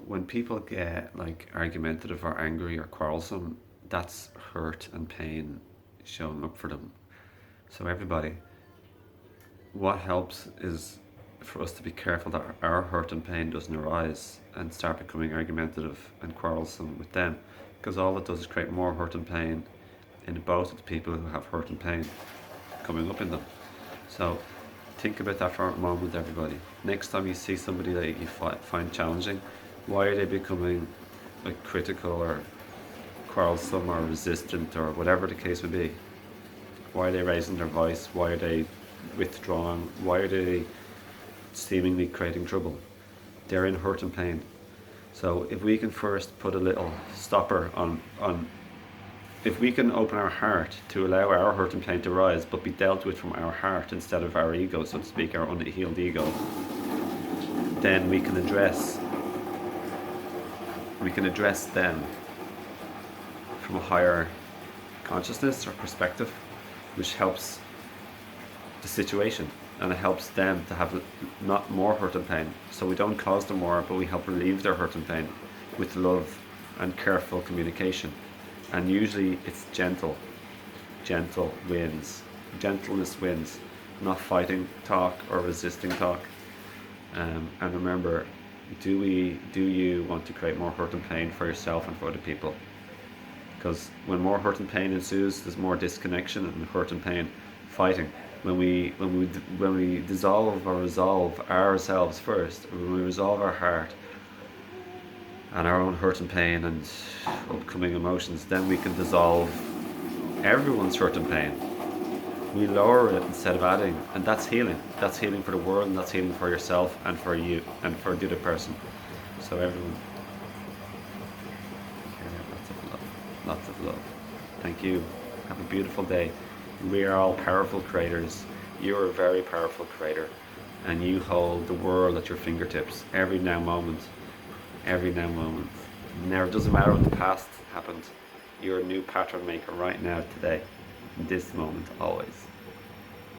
when people get like argumentative or angry or quarrelsome, that's hurt and pain showing up for them. So everybody, what helps is for us to be careful that our hurt and pain doesn't arise and start becoming argumentative and quarrelsome with them, because all it does is create more hurt and pain in both of the people who have hurt and pain coming up in them. So think about that for a moment, everybody. Next time you see somebody that you find challenging, why are they becoming like critical or quarrelsome or resistant or whatever the case may be? Why are they raising their voice? Why are they withdrawing? Why are they seemingly creating trouble? They're in hurt and pain. So if we can first put a little stopper on if we can open our heart to allow our hurt and pain to rise, but be dealt with from our heart instead of our ego, so to speak, our unhealed ego, then we can address them from a higher consciousness or perspective, which helps the situation, and it helps them to have not more hurt and pain. So we don't cause them more, but we help relieve their hurt and pain with love and careful communication. And usually it's gentle wins. Gentleness wins, not fighting talk or resisting talk. And remember, do you want to create more hurt and pain for yourself and for other people? Because when more hurt and pain ensues, there's more disconnection and hurt and pain fighting. When we dissolve or resolve ourselves first, when we resolve our heart and our own hurt and pain and upcoming emotions, then we can dissolve everyone's hurt and pain. We lower it instead of adding, and that's healing. That's healing for the world, and that's healing for yourself and for you and for the other person. So everyone, lots of love. Thank you. Have a beautiful day. We are all powerful creators. You are a very powerful creator, and you hold the world at your fingertips every now moment. Never doesn't matter what the past happened. You're a new pattern maker right now, today, in this moment, always.